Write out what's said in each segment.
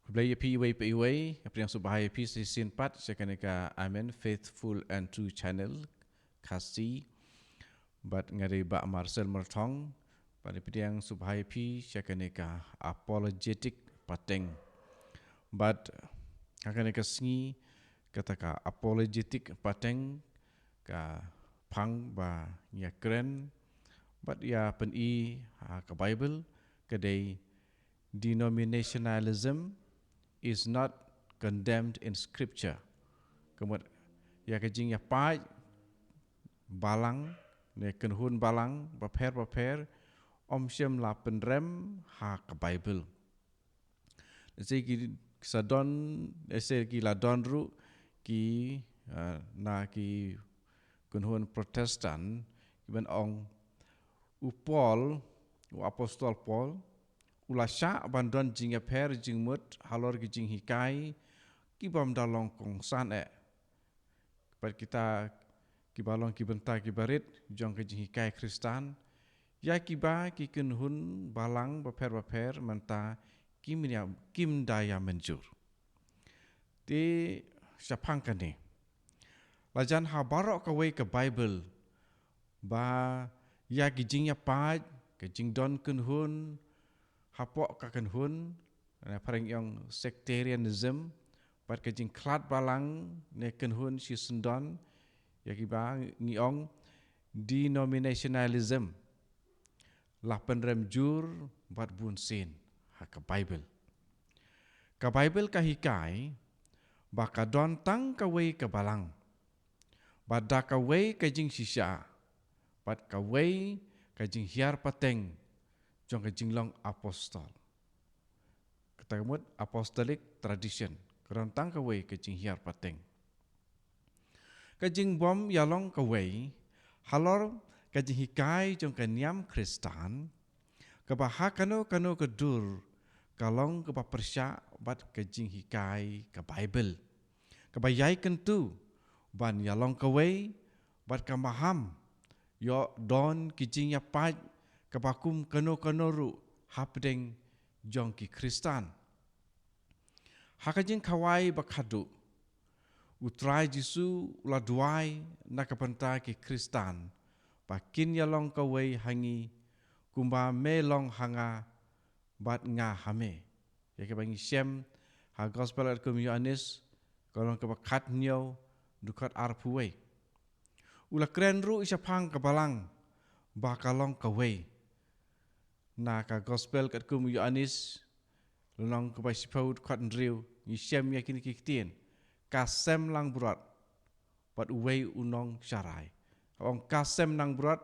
Play PWPW, yang subahaya P season 4, saya kena ka Amen Faithful and True Channel, kasih, bat ngari Bak Marcel Mertong, pada yang subahaya P, saya kena ka Apologetic Pateng, bat kena ka sengi, kata ka Apologetic Pateng, ka pang ba ya keren, bat ya peni ka Bible, kadai denominationalism is not condemned in scripture. Kemudian ya kejing ya pai balang ne kenhun balang baper om syem la penrem ha ke Bible. Segi sadon segi la don ru ki na ki kenhun Protestan ben ong upol u apostol Paul ula sya bandon jing ya per jing mut halor ki jing hikai ki bam dalong kong san pat kita ki balong ki benta ki barit jong ki jing hikai Kristan ya ki ba ki kenhun balang baper menta kim daya menjur di syapang kane lajan ha barok kawai ke Bible ba ya ki jing ya pa ki jing don kenhun hapok kakan hun parang yang sectarianism pat kajing klat balang ne kan hun si sendon ya kiba ngiong denominationalism lapan rem jur bat bun sin ha ka Bible ka hikai ba ka don tang ka wei ka balang ba da ka wei kajing sisya pat ka wei kajing hiar pateng jong kajing long apostol. Ketamut apostolic tradition. Kerantang kawai kajing hiar pateng. Kajing bom yalong kawai halor kajing hikai jong kanyam Kristan kebaha kano kedur kalong keba persya bat kajing hikai ke Bible. Kebayai kentu ban yalong kawai bat kamaham yo don kajing ya paj kebakum kano ru hapdeng jong ki Kristan. Hakajing kawai bakadu utrai Jisu ula duai nak kapenta ki Kristan. Bakin yalong kawai hangi kumba melong hanga bat nga hame. Ya kebangi syem ha gospel at kum Yohanes kalong kebakat nyo dukat arpuwe. Ula keren ru isyapang kebalang bakalong kawai. Na ka gospel kat kum Yohanes long ke basipau kat ndriu ni syem ya kini kiktin kasem lang berat pat uwei unong syarai ong kasem nang berat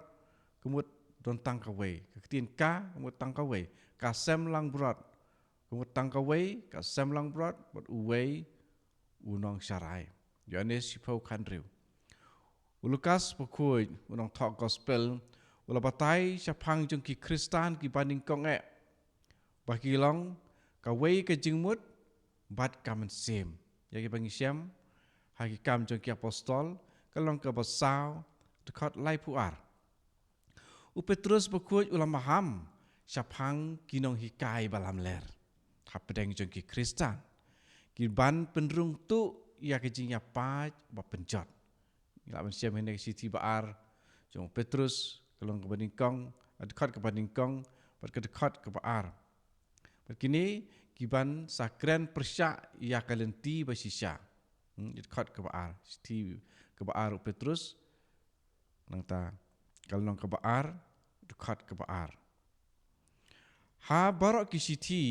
kemut don tang kawai kiktin ka kemut tang kawai kasem lang berat kemut tang kawai kasem lang berat pat uwei unong syarai Yohanes sipau kan ndriu Lukas pokoi unong talk gospel ula batai syapang jong ki Kristan ki banding kong bagi long kawai ke jingmut bat kamen sem ya ki bangi syam hagi kam jong ki apostol kalong ke basau dekat lai puar u Petrus pokoi ula maham syapang kinong hikai balam ler hapedeng jong ki Kristan ki ban penrung tu ya ke jing ya paj ba penjot ila men syam hene siti baar jong Petrus kalong ke bandingkong dekat ke bandingkong pat ke dekat ke baar begini kiban sakren persya ya kalenti basisya dekat ke baar siti ke baar Petrus nangta kalong ke baar dekat ke baar ha barok ki siti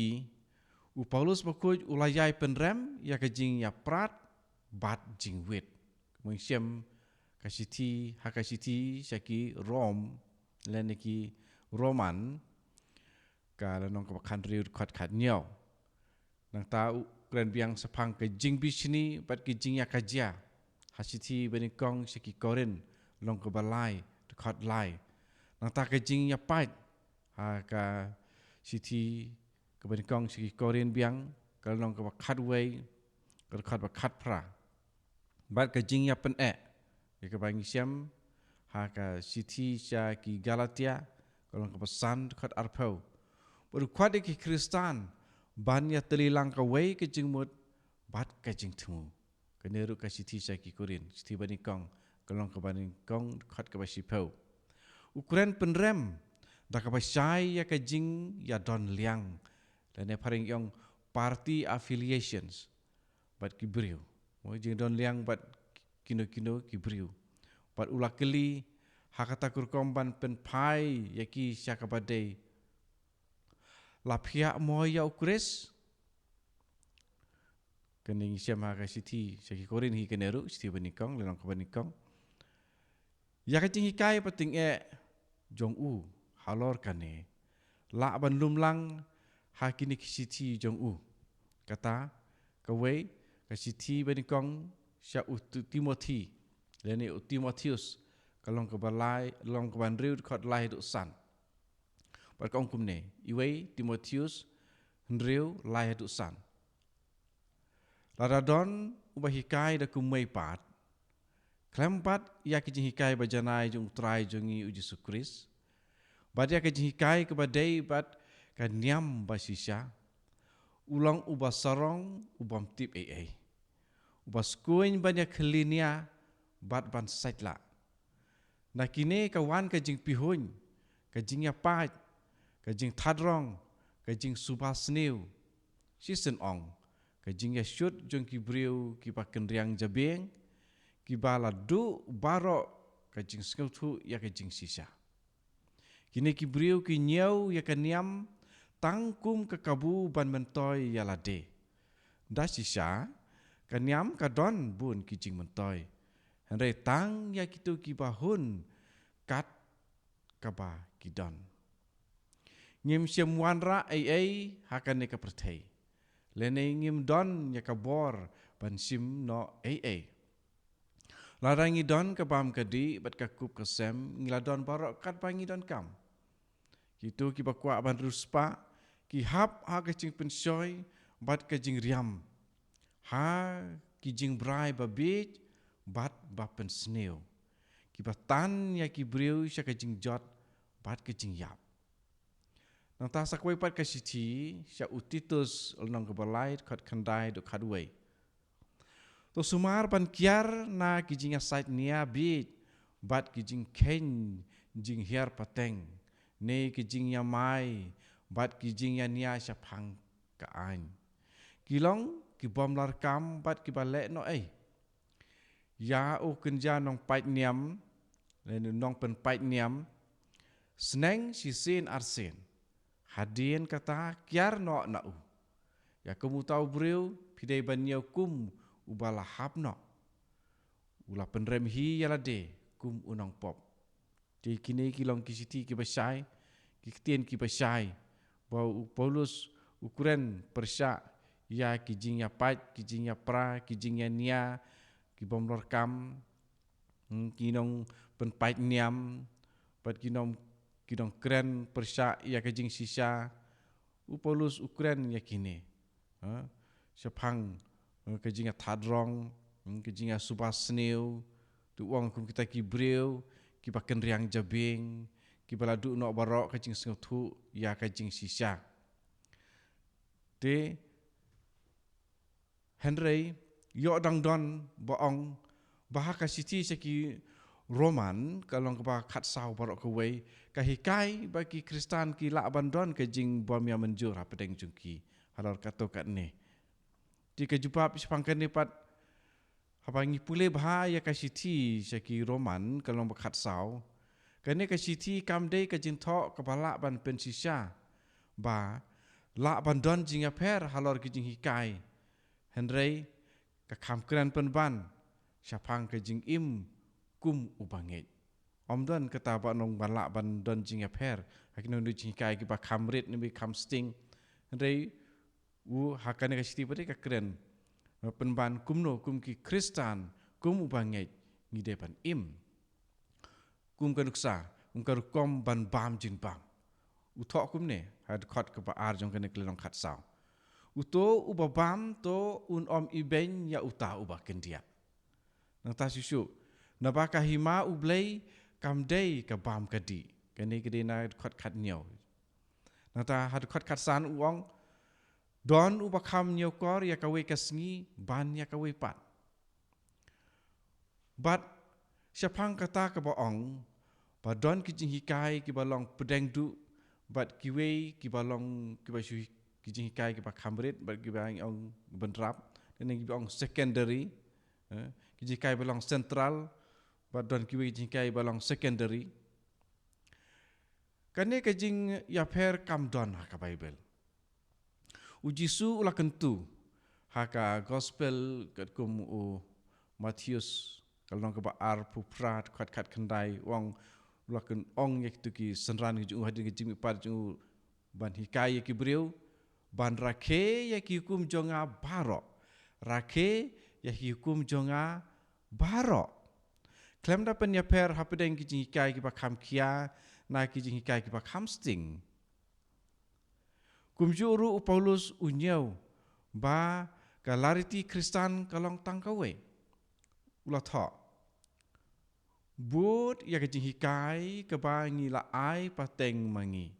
u Paulus bakoj ulayai penrem ya kajing ya prat bat jingwit mengsyem kasiti hakasiti syaki Rom leniki Roman kalau nong kebakan riu dekat kat nyau nang tahu keren biang sepang ke jing bisni bat ke jing ya kajia hasiti benikong syaki Korin long ke balai dekat lai nang ta ke jing ya pait ha ka siti ke benikong syaki Korin biang kalau nong kebakat wei dekat bakat pra bat ke jing ya pen ke bangi syam ha ka siti syaki Galatia kalau ke pesan dekat arpau baru kuat ki Kristan ban ya telilang kawai ke jengmut bat ke jeng temu keneru ka siti saki kurin siti bani kong kalong ka bani kong khat ka basi pau ukuran penrem da ka basai ya ka jing ya don liang dan ya paring yong party affiliations bat kibriu mo jing don liang bat kino kibriu bat ulakeli hakata kurkomban pen pai yaki syaka badai lapia moya ukres kening siama ka siti saki korin hi keneru siti banikong lelong ka banikong ya ka jing hikai pating jong u halor kane la ban lumlang hakini siti jong u kata kawai ka siti banikong sya Timothy leni Timotheus kalong ka balai long ka ban riu khot lai du san bat kong kumne iwei Timotheus Hendriu lai du san Radadon ubah hikai da kumai pat klempat ya ki hikai bajanai jung trai jungi uji sukris bat ya ki hikai ke badai bat ka niam basisya ulang ubah sarong ubam tip ubah skuin banyak kelinia bat ban saitla nakine kawan ka jing pihun ka jing ya pat ka jing thadrong ka jing subasniu season ong ka jing ya shoot jong ki briu ki paken riang jabeng ki bala du baro ka jing skautu ya ka jing sisa kini ki briu ki nyau ya ka niam tangkum ka kabu ban mentoy ya lade da sisa ka niam ka don bun ki jing mentoy henry tang ya kitu ki bahun kat kaba ki don ngim semwanra ai hakane ka perthai lene ngim don ya kabor ban sim no larangi don ka bam kadi bat ka kup kesem ngiladon barok kat bangi don kam kitu ki bakwa ban ruspa ki hap ha ka jing pensoy bat ka jing riam ha ki jing brai babit bat bapen sneu ki batan ya ki briu sya ka jing jot bat ka jing yap nang ta sakwai pat ka siti sya utitus nang ka balai khat khandai do khadwai to sumar ban kiar na ki jing site nia bit bat ki jing ken jing hiar pateng ne ki jing ya mai bat ki jing ya nia sya phang ka an kilong ki bom lar kam bat ki bale no ya o kenja nong pait niam le nong pen pait niam sneng si sin arsen hadien kata kiar no na ya kamu tahu briu pidai banyau kum ubala hapno ula penrem hi yala de kum unang pop di kini kilong kisiti ki basai ki tien ki basai bau Paulus ukuran persya ya ki jing ya pat ki jing ya pra ki jing ya nia ki bom lor kam ki nong pen pait niam pat ki nong kren persya ya ka jing sisa Paulus ukren ya kini sepang ka jing thadrong ka jing subasneu tu wang kum kita ki breu ki paken riang jabing ki baladu no barok ka jing sengtu ya ka jing sisa te Henry yo dang don boong bahaka siti seki Roman kalong ka khat sau barok ka wei ka hikai bagi Kristan ki la abandon ka jing bom ya menjur apa deng jungki halor kato kat ne di ka jupap sepangkan ni pat habangi pule bahaya ka siti seki Roman kalong ba khat sau kane ka siti kamde ka jing tho ka bala ban pensisa ba la abandon jing aper halor ki jing hikai Henry ka kamkran penban syapang ka jing im kum ubanget omdon kata ba nong bala ban don jing aper hakino nu jing kai ki ba kamrit ni bi kam sting Henry hakane ka siti pare ka kren penban kumno kum ki Kristan kum ubanget ngide pan im kum kanuksa ka kom ban bam jin bam uthok kum ne had khot ka ba ar jong kane klong khat sau uto ubabam to om iben ya uta ubah kendia nang ta susu nabaka hima ublei kamdei ka bam kadi kani kadi na khot khat nyau nang ta had khot khat san uong Don ubakam nyokor ya kawe kasngi ban ya kawe pat. But siapang kata ke baong, ba don kijing hikai ki balong pedeng du, but kiwe ki balong ki ba shui kijing hikai ki ba kamrit, but ki ba ong bendrap, dan ki ba ong secondary, kijing hikai balong central, but don kiwe kijing hikai balong secondary. Kane kijing ya per kam don haka Bible. Ujisu ula kentu haka gospel kat kum u Matius kalau ke ar puprat kat kendai wong ulakan ong yak tu ki senran ki ju hadin ki jimi par ju ban hikai ki breu ban rake yak hukum jonga baro rake yak hukum jonga baro klem da pen ya per hapedeng ki hikai ki ba kham kia na ki hikai ki ba kham sting kumjuru Paulus unyau ba galariti Kristan kalong tangkawe ulah tha Bud ya ke hikai ke ba ngila ai pateng mangi.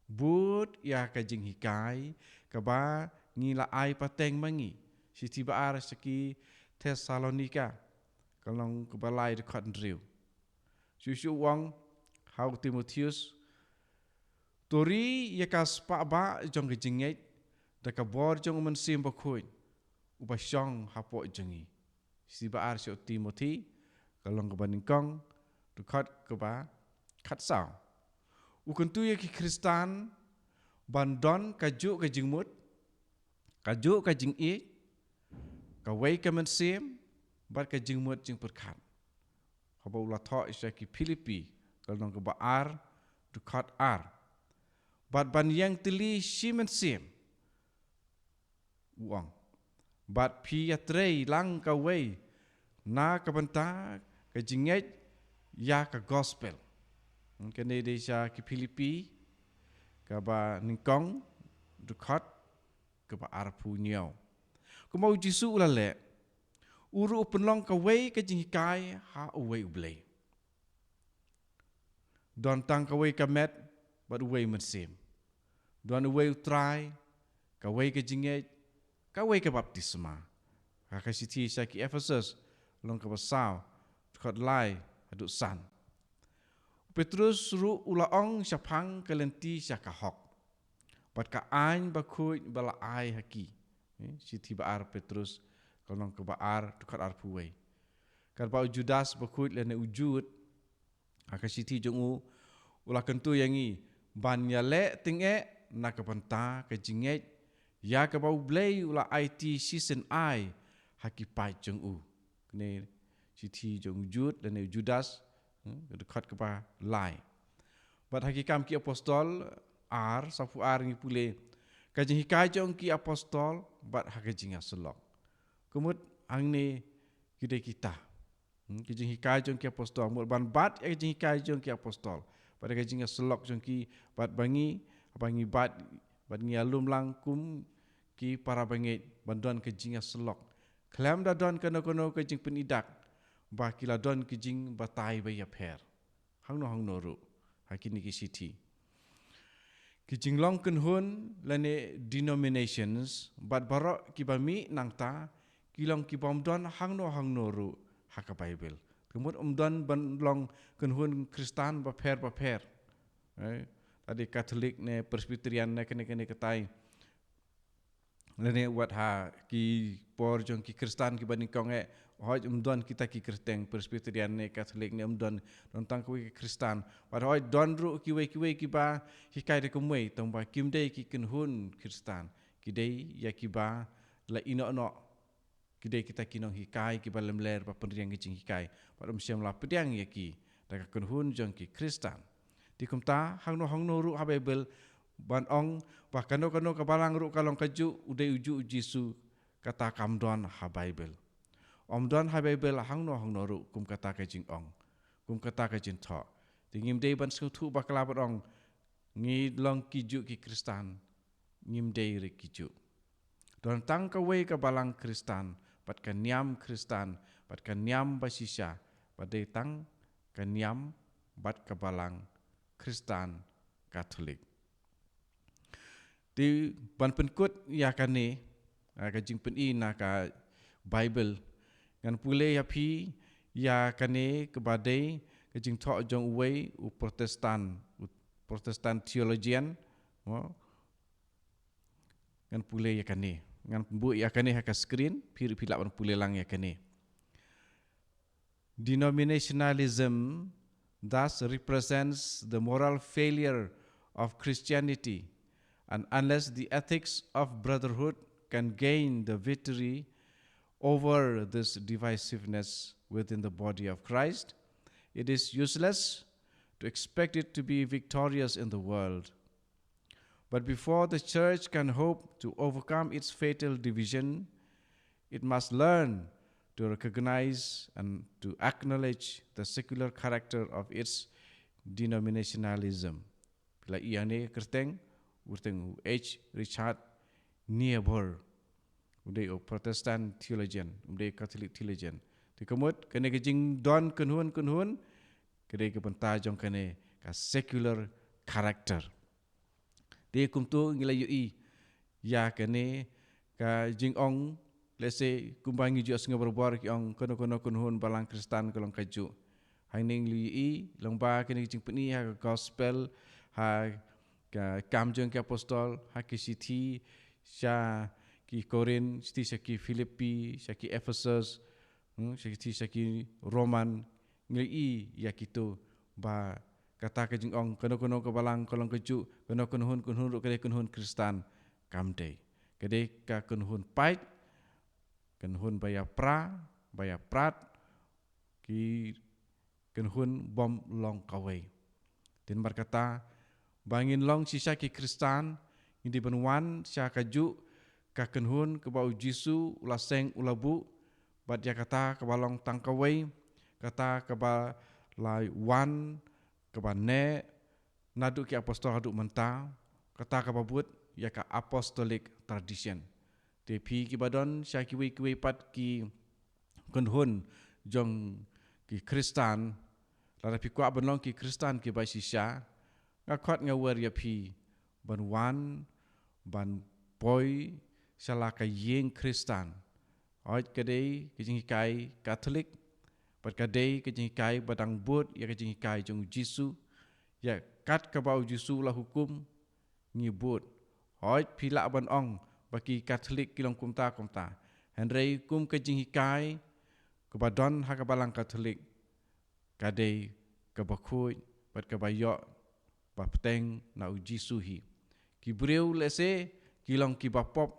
Bud ya ke hikai ke ba ngila ai pateng mangi. Si tiba ar seki Thessalonika kalong ke balai de Andrew. Susu wang hau Timotheus Tori ya ka spa ba jong ke jinget da ka bor jong men sim ba khoi. Uba syong hapo jengi. Si tiba ar si Timothy kalau ke bandingkong dekat ke ba kat sao ukentu ya ki Kristan bandon kaju ke jingmut kaju ke jing i ka wei ke mensim bat ke jingmut jing perkat haba ulah tho isya ki Filipi kalau ke ba ar dekat ar bat ban yang teli si mensim uang bat pi ya trei lang ka wei na ka benta kejinget ya ke gospel. Kene desa ki Filipi ke ba ningkong dekat ke ba arpu nyau. Kemau Jisu ulale uru penlong ke wei ke jingkai ha uwei ublei. Don tang ke wei ke met bat uwei mensim. Don uwei utrai ke wei ke jinget ke wei ke baptisma. Ka siti sa ki Ephesus long ke basau dekat lai aduk san. Petrus ru ulaong syapang kelenti syakahok. Bat ka ain bakui bala ai haki. Siti baar Petrus kalau ke baar dekat arpuwei. Kar bau Judas bakui lene ujud. Haka siti jongu ulah kentu yangi ban yale tinge na ke penta ke jinget ya ke bau blei ulah IT season ai haki pai jongu. Kene Siti jong Jud dan Judas dekat ke ba lai. Bat hakikam ki apostol ar safu ar ngi pule kajing hikai jong ki apostol bat hakajing aselok. Kemut angne kide kita. Kajing hikai jong ki apostol mul ban bat kajing hikai jong ki apostol. Pada kajing aselok jong ki bat bangi bat ngi alum langkum ki para bangit banduan kajing aselok. Klam da don kono kajing penidak ba kila don kijing batai ba ya per hangno ru hakini ki city kijing long kun hun lane denominations bat barok ki ba mi nangta kilong ki bom don hangno ru haka Bible kemut don ban long kun hun Kristan ba per tadi Katolik ne Presbyterian ne kene ketai lane wat ha ki por jong ki Kristan ki baning kong hoj don kita ki Kristeng Presbyterian ne Katolik ne don tang ki Kristan wat hoj don ru ki we ki ba hikai de kumwe tong ba kim dei ki kenhun Kristan ki dei ya ki ba la ino ki dei kita kinong hikai ki ba lemler ba penriang ki jing hikai ba siam la pediang ya ki da kenhun jong ki Kristan di kumta hangno ru ha Bible ban ong ba kano ka balang ru kalong kaju udai uju Jisu kata kamdon ha Bible Om don ha Bible hangno ru kum kata ka jing ong kum kata ka jing tho tingim dei ban thu ba kalabat ong ngi long kiju ki Kristan ngim dei ri kiju don tang ka wei ka balang Kristan pat ka nyam Kristan pat ka nyam basisha pat dei tang ka nyam bat ka balang Kristan Katolik Di ban penkut ya kane ka jing pen I na ka Bible ngan pule ya pi ya kane ke badai ke jing thok jong uwei u Protestant theologian ngan pule ya kane ngan bu ya kane ha ka screen pir pilak ban pule lang ya kane. Denominationalism thus represents the moral failure of Christianity, and unless the ethics of brotherhood can gain the victory over this divisiveness within the body of Christ, it is useless to expect it to be victorious in the world. But before the church can hope to overcome its fatal division, it must learn to recognize and to acknowledge the secular character of its denominationalism. Bila iane kerteng, urteng H. Richard Niebuhr, udah Protestant theologian, udah Catholic theologian. Di kemud kene kejing don kenhun, kene kepenta jong kene ka secular character. Di kumtu ngila yui ya kene ka jing ong let's say kumbangi ju asnga berbuar ki ong kono kunhun balang Kristan kolong kaju. Haining li long ba kene jing peni ha gospel ha ka kamjong ki apostol ha ki sithi sya ki Korin sithi sya ki Filipi sya ki Ephesus sya ki Roman ngili ya kitu ba kata ke jing ong kono balang kolong kaju kono kunhun ru kede kunhun Kristan kamde kede ka kunhun pait kenhun baya prat ki kenhun bom long kawai. Dan berkata bangin long sisa ki Kristan hindi benwan sya kaju ka kenhun ke bau Jisu ulaseng ulabu bat ya kata ke balong tangkawai kata ke ba lai wan ke ba ne nadu ki apostol hadu menta kata ke babut ya ka apostolic tradition. Tapi ki badon sya ki wei pat ki kenhun jong ki Kristan la pi kwa benlong ki Kristan ki bai sisya ngakot ngawer ya pi ban wan ban boy sala ka yeng Kristan oi kadai ki jing kai Katolik pat kadai ki jing kai badang bud ya ki jing kai jong Jisu ya kat ka bau Jisu la hukum ngibut oi pila ban ong bagi Katolik kilong kumta Henry kum ke jing hikai ke badon ha ke balang Katolik kadai ke bakui bat ke bayok ba peteng na uji suhi ki breu lese kilong ki bapop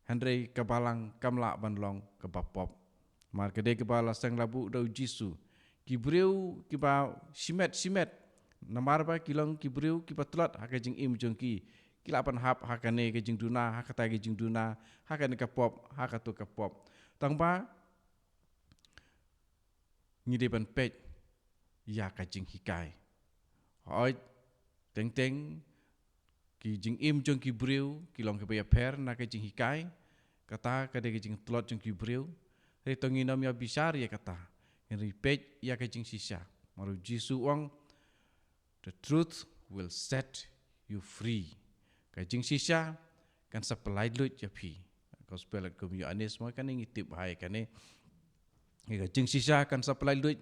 Henry ke balang kamla banlong ke bapop mar kadai ke bala sang labu da uji su ki breu ki ba simet namar ba kilong ki breu ki patlat ha ke jing im jong ki kilapan hap hakane ke jing duna hakata ke jing duna hakane ke pop hakatu ke pop tangba ngide ban pej ya ka jing hikai oi teng ki jing im jong ki breu kilong ke baya per na ke jing hikai kata kade ke jing tlot jong ki breu re tonginom ya bisar ya kata ngri pej ya ke jing sisa maru Jisu wang the truth will set you free. Kajing sisa kan supply lut ya pi gospel at kum Yohanes mo kan ngitip hai kan kajing sisa kan supply lut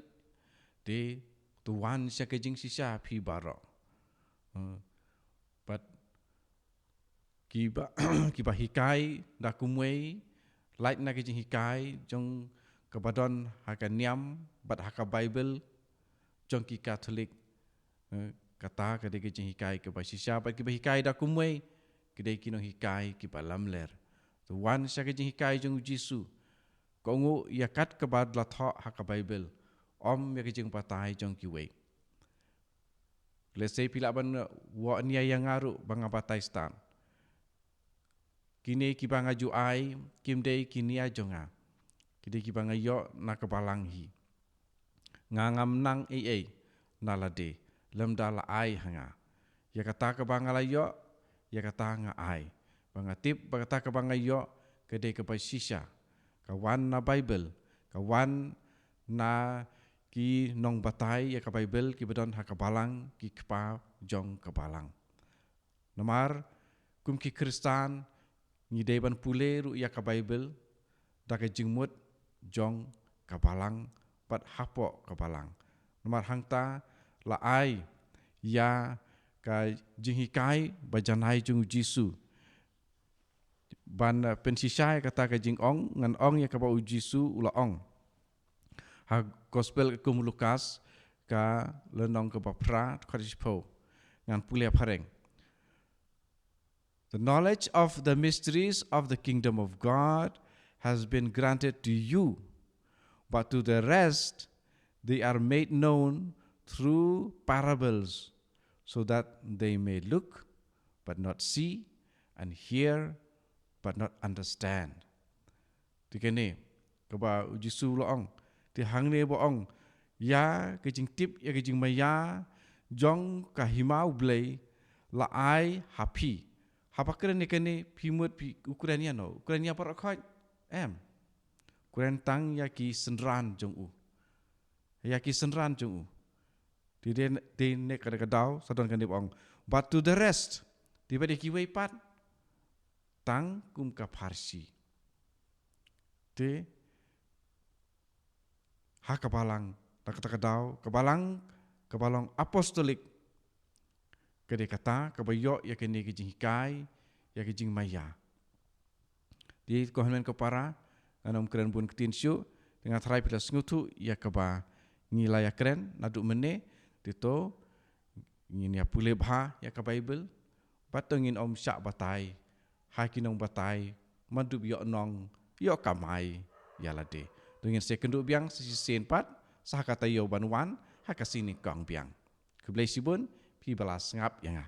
de tuan sya kajing sisa pi baro but kiba hikai da kumwei light na kajing hikai jong kabadon hakan niam bat haka Bible jong ki Katolik kata kade ke jing hikai ke ba sisa ba ki ba hikai da kumwei kede kinong hikai ki ba lamler to wan sya ke jing hikai jong Jisu ko ngu ya kat ke ba la tho ha ka Bible om ya ke jing patai jong ki wei let's say pila ban wa nia yang ngaru banga patai stan kini ki ba ngaju ai kim dei kini a jonga kide ki ba ngayo na ke balang hi ngangam nang nalade lemda la ai hanga ya kata ke banga la yo ya kata nga ai banga tip kata ke banga yo kede ke pa sisa kawan na Bible kawan na ki nong batai ya ka Bible ki bedon ha ka balang ki kpa jong ka balang namar kum ki Kristan ngidai ban pule ru ya ka Bible da ka jingmut jong ka balang pat hapo ka balang nomar hangta la ai ya ka jinghikai bajanai jung Jisu ban pensisai kata ka jing ong ngan ong ya ka ba Jisu ula ong ha gospel kum Lukas ka lenong ka bapra kharispo ngan pule phareng. The knowledge of the mysteries of the kingdom of God has been granted to you, but to the rest they are made known through parables, so that they may look but not see, and hear but not understand. Tikene kaba Jisu loong ti hangne boong ya kejing tip ya kejing maya jong kahimau blay la ai happy. Hapa keren ni kene pimut pi Ukrainia no Ukrainia par khoi em Kuren tang ya ki senran jong u ya ki senran jong u di ne kada kadau sadon kan dipong but to the rest di bade ki wei pat tang kum ka Parsi te ha kabalang tak kadau kabalang apostolik kede kata kabayo ya kene kijing hikai ya kijing maya di kohamen kepara anam keren bun ketinsyu dengan trai pila ngutu ya kaba ngilaya keren nadu mene dito ngin ya pule bha ya ka Bible patengin om syak batai hakinong batai madu yo nong yo kamai ya lade dengan sekendu biang sisi sen pat sah kata yo banwan hakasini kong biang keblai sibun pi balas ngap yang